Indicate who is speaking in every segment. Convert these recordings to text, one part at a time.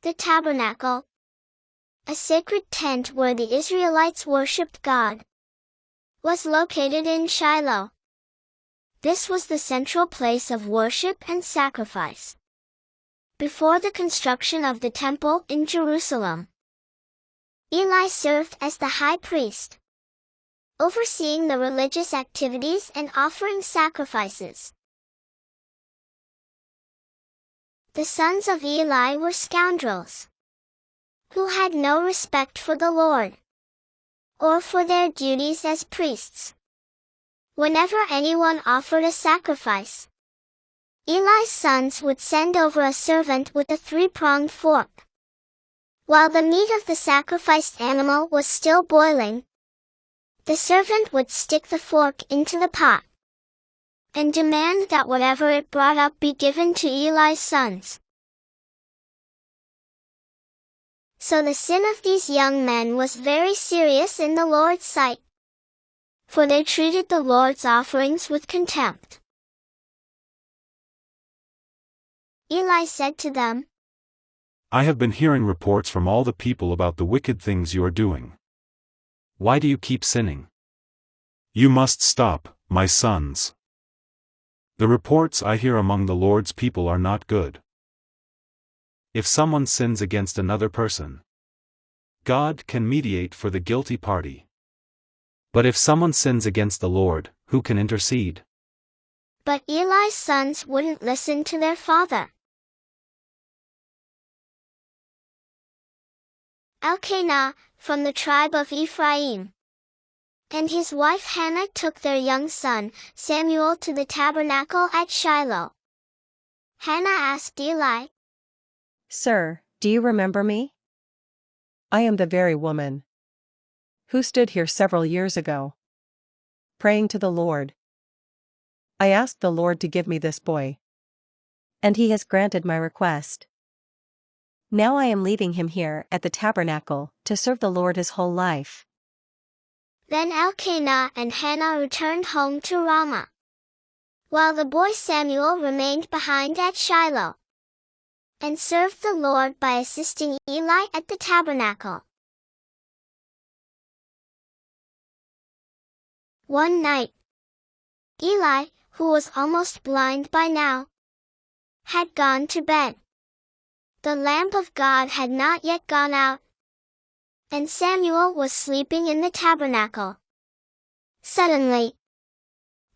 Speaker 1: The tabernacle, a sacred tent where the Israelites worshipped God, was located in Shiloh. This was the central place of worship and sacrifice. Before the construction of the temple in Jerusalem, Eli served as the high priest, overseeing the religious activities and offering sacrifices. The sons of Eli were scoundrels, who had no respect for the Lord, or for their duties as priests. Whenever anyone offered a sacrifice, Eli's sons would send over a servant with a three-pronged fork. While the meat of the sacrificed animal was still boiling, the servant would stick the fork into the pot and demand that whatever it brought up be given to Eli's sons. So the sin of these young men was very serious in the Lord's sight, for they treated the Lord's offerings with contempt. Eli said to them,
Speaker 2: I have been hearing reports from all the people about the wicked things you are doing. Why do you keep sinning? You must stop, my sons. The reports I hear among the Lord's people are not good. If someone sins against another person, God can mediate for the guilty party. But if someone sins against the Lord, who can intercede?
Speaker 1: But Eli's sons wouldn't listen to their father. Elkanah, from the tribe of Ephraim, and his wife Hannah took their young son, Samuel, to the tabernacle at Shiloh. Hannah asked Eli,
Speaker 3: Sir, do you remember me? I am the very woman who stood here several years ago, praying to the Lord. I asked the Lord to give me this boy, and he has granted my request. Now I am leaving him here at the tabernacle to serve the Lord his whole life.
Speaker 1: Then Elkanah and Hannah returned home to Ramah, while the boy Samuel remained behind at Shiloh, and served the Lord by assisting Eli at the tabernacle. One night, Eli, who was almost blind by now, had gone to bed. The lamp of God had not yet gone out, and Samuel was sleeping in the tabernacle. Suddenly,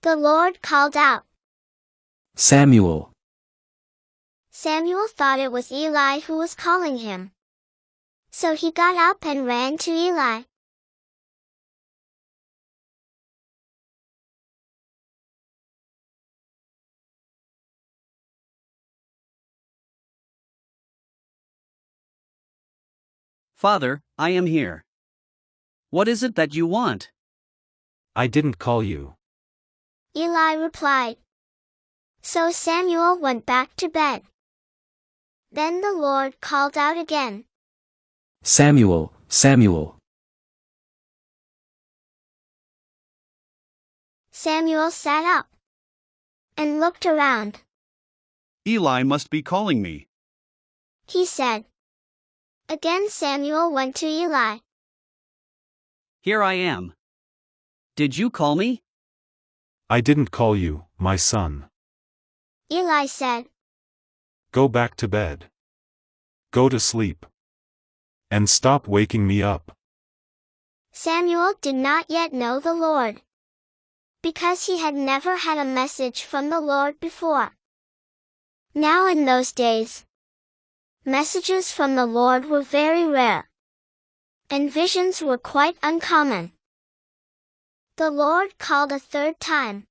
Speaker 1: the Lord called out,
Speaker 4: Samuel.
Speaker 1: Samuel thought it was Eli who was calling him. So he got up and ran to Eli.
Speaker 5: Father, I am here. What is it that you want?
Speaker 2: I didn't call you.
Speaker 1: Eli replied. So Samuel went back to bed. Then the Lord called out again,
Speaker 4: Samuel, Samuel.
Speaker 1: Samuel sat up and looked around.
Speaker 5: Eli must be calling me.
Speaker 1: He said. Again Samuel went to Eli.
Speaker 5: Here I am. Did you call me?
Speaker 2: I didn't call you, my son.
Speaker 1: Eli said.
Speaker 2: Go back to bed. Go to sleep. And stop waking me up.
Speaker 1: Samuel did not yet know the Lord, because he had never had a message from the Lord before. Now in those days, messages from the Lord were very rare, and visions were quite uncommon. The Lord called a third time.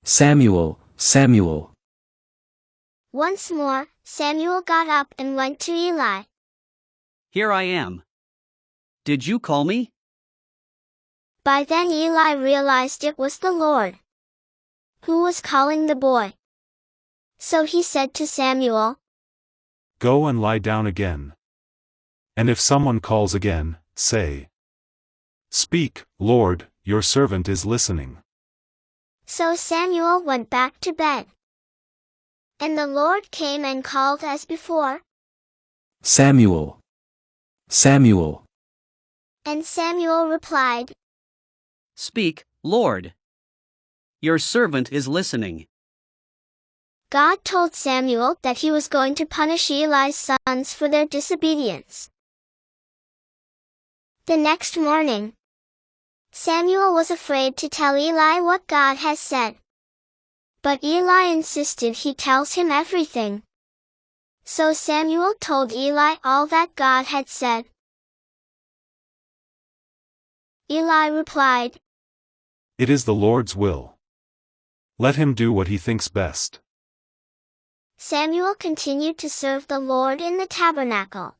Speaker 4: Samuel, Samuel.
Speaker 1: Once more, Samuel got up and went to Eli.
Speaker 5: Here I am. Did you call me?
Speaker 1: By then Eli realized it was the Lord who was calling the boy. So he said to Samuel,
Speaker 2: Go and lie down again. And if someone calls again, say, Speak, Lord, your servant is listening.
Speaker 1: So Samuel went back to bed. And the Lord came and called as before,
Speaker 4: Samuel. Samuel.
Speaker 1: And Samuel replied,
Speaker 5: Speak, Lord. Your servant is listening.
Speaker 1: God told Samuel that he was going to punish Eli's sons for their disobedience. The next morning, Samuel was afraid to tell Eli what God has said. But Eli insisted he tells him everything. So Samuel told Eli all that God had said. Eli replied,
Speaker 2: It is the Lord's will. Let him do what he thinks best.
Speaker 1: Samuel continued to serve the Lord in the tabernacle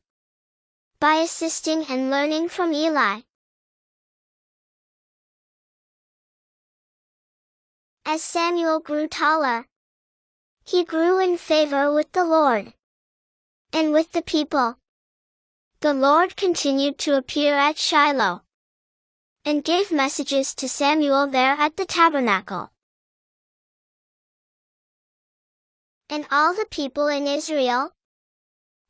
Speaker 1: by assisting and learning from Eli. As Samuel grew taller, he grew in favor with the Lord and with the people. The Lord continued to appear at Shiloh and gave messages to Samuel there at the tabernacle. And all the people in Israel,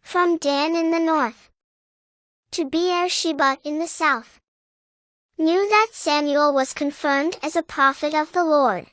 Speaker 1: from Dan in the north to Beersheba in the south, knew that Samuel was confirmed as a prophet of the Lord.